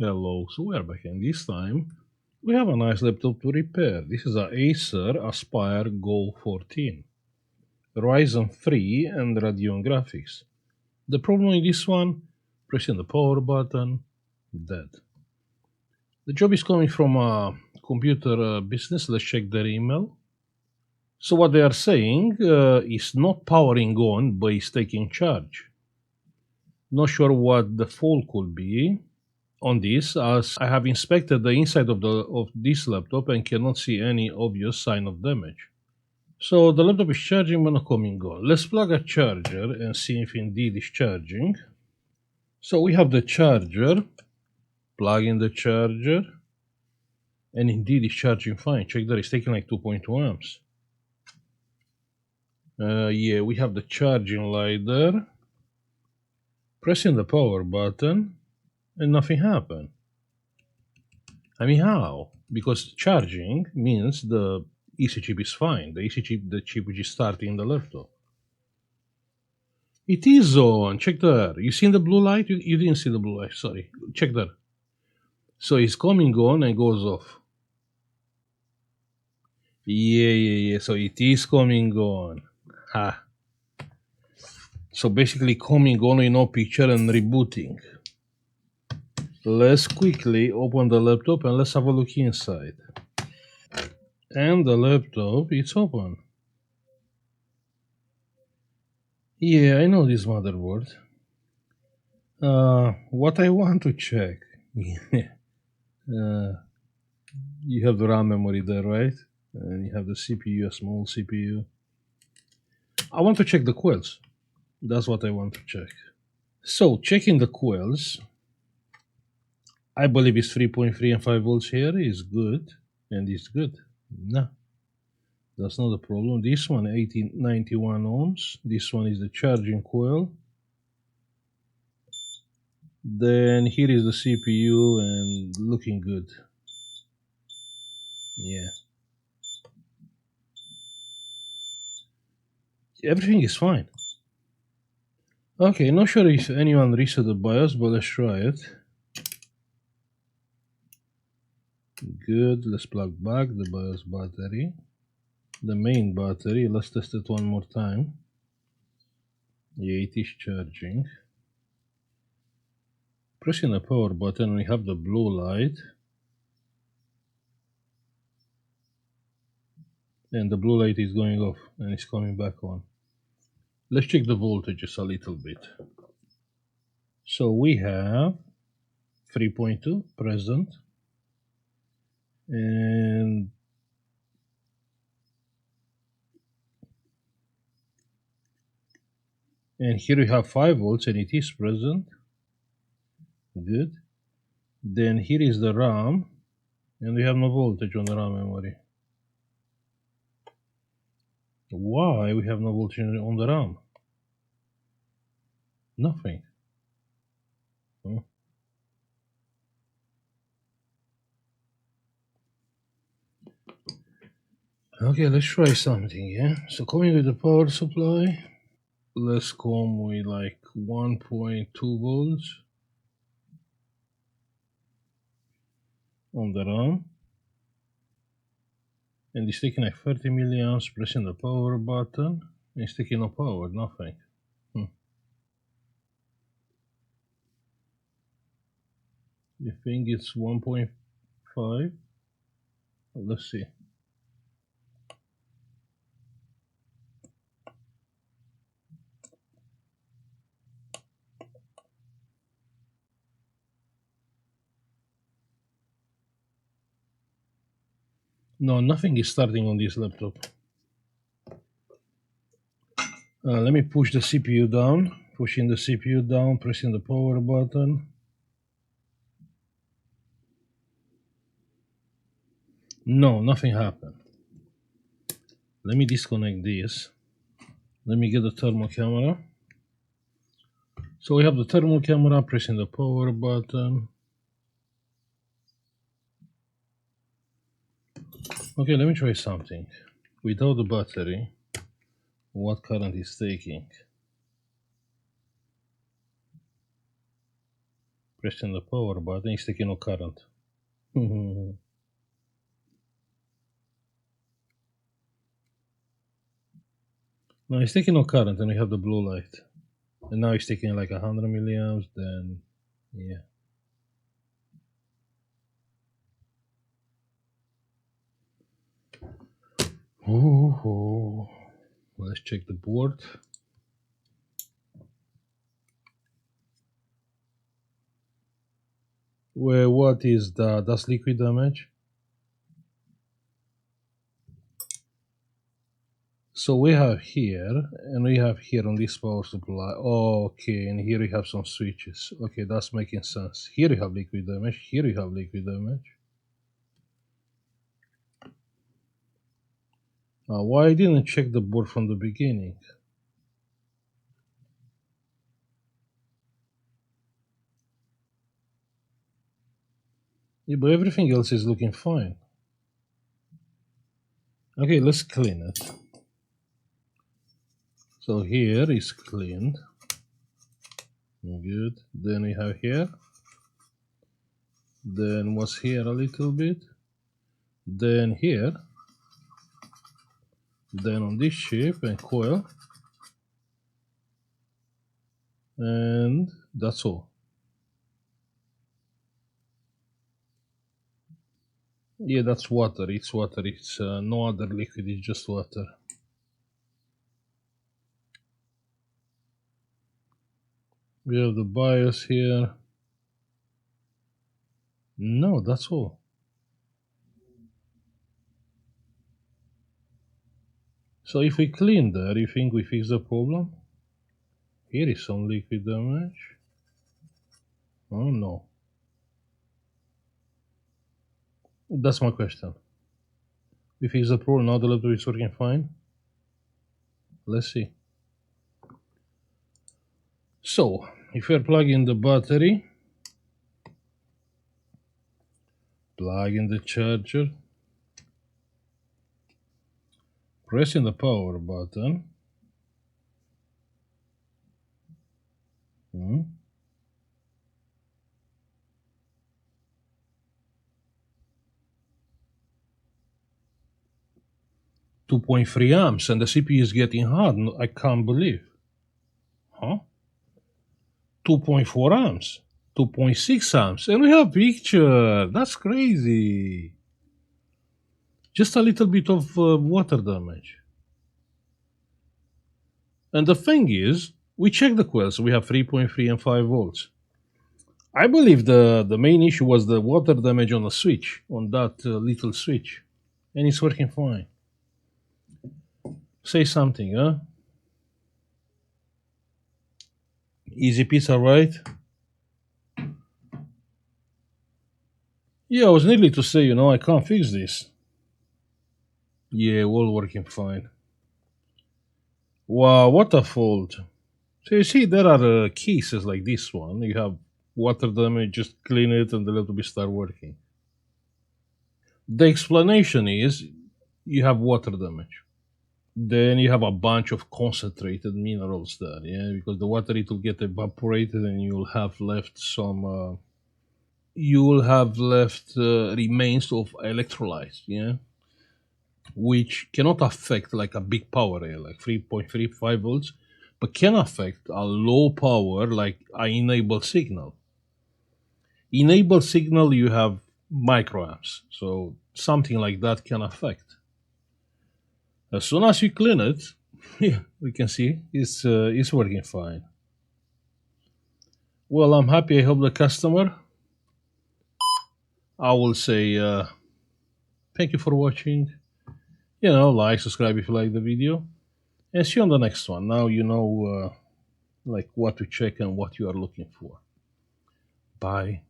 Hello, so we are back, and this time we have a nice laptop to repair. This is a Acer Aspire Go14, Ryzen 3 and Radeon graphics. The problem with this one, pressing the power button, dead. The job is coming from a computer business. Let's check their email. So what they are saying is not powering on, but is taking charge. Not sure what the fault could be on this, as I have inspected the inside of this laptop and cannot see any obvious sign of damage. So the laptop is charging but not coming on. Let's plug a charger and see if indeed it's charging. So we have the charger, plug in the charger, and indeed it's charging fine. Check that, it's taking like 2.2 amps. Yeah, we have the charging light there. Pressing the power button and nothing happened. I mean, how? Because charging means the EC chip is fine. The EC chip, the chip which is starting the laptop. It is on. Check there. You seen the blue light? You didn't see the blue light. Sorry. Check there. So it's coming on and goes off. Yeah. So it is coming on. Ha. So basically coming on in no picture and rebooting. Let's quickly open the laptop and let's have a look inside. And the laptop, it's open. Yeah, I know this motherboard. What I want to check. You have the RAM memory there, right? And you have the CPU, a small CPU. I want to check the coils. That's what I want to check. So, checking the coils, I believe it's 3.3 and 5 volts here is good, and it's good. No, that's not the problem. This one, 1891 ohms. This one is the charging coil. Then here is the CPU and looking good. Yeah. Everything is fine. Okay, not sure if anyone reset the BIOS, but let's try it. Good, let's plug back the BIOS battery. The main battery, let's test it one more time. Yeah, it is charging. Pressing the power button, we have the blue light. And the blue light is going off and it's coming back on. Let's check the voltages a little bit. So we have 3.2 present. And here we have 5 volts and it is present. Good. Then here is the RAM, and we have no voltage on the RAM memory. Why we have no voltage on the RAM? Nothing. Huh? Okay, let's try something, yeah? So coming with the power supply, let's come with like 1.2 volts on the RAM. And it's taking like 30 milliamps, pressing the power button, and it's taking no power, nothing. You think it's 1.5? Let's see. No, nothing is starting on this laptop. Let me push the CPU down. Pushing the CPU down, pressing the power button. No, nothing happened. Let me disconnect this. Let me get the thermal camera. So we have the thermal camera, pressing the power button. Okay, let me try something. Without the battery, what current is taking? Pressing the power button, it's taking no current. No, it's taking no current, and we have the blue light. And now it's taking like 100 milliamps, then, yeah. Oh, let's check the board. Well, what is that? That's liquid damage. So we have here, and we have here on this power supply. Oh, okay, and here we have some switches. Okay, that's making sense. Here we have liquid damage. Here we have liquid damage. Why didn't I check the board from the beginning? Yeah, but everything else is looking fine. Okay, let's clean it. So here is cleaned. Good. Then we have here. Then what's here a little bit. Then here. Then on this chip and coil. And that's all. Yeah, that's water. It's water. It's no other liquid. It's just water. We have the BIOS here. No, that's all. So if we clean there, you think we fix the problem? Here is some liquid damage. Oh no. That's my question. We fix the problem, now the laptop is working fine? Let's see. So, if we're plugging the battery, plug in the charger, pressing the power button, 2.3 amps, and the CPU is getting hot. I can't believe. Huh? 2.4 amps, 2.6 amps, and we have picture. That's crazy. Just a little bit of water damage. And the thing is, we checked the coils. We have 3.3 and 5 volts. I believe the main issue was the water damage on the switch, on that little switch. And it's working fine. Say something, huh? Easy pizza, right? Yeah, I was nearly to say, I can't fix this. Yeah, all working fine. Wow, what a fault. So you see, there are cases like this one. You have water damage, just clean it and the laptop start working. The explanation is you have water damage. Then you have a bunch of concentrated minerals there, yeah, because the water, it will get evaporated and you'll have left some remains of electrolytes, yeah, which cannot affect like a big power rail like 3.35 volts, but can affect a low power like an enable signal. Enable signal, you have microamps, so something like that can affect. As soon as you clean it, yeah, we can see it's working fine. Well, I'm happy I helped the customer. I will say thank you for watching. Like, subscribe if you like the video, and see you on the next one. Now you know like what to check and what you are looking for. Bye.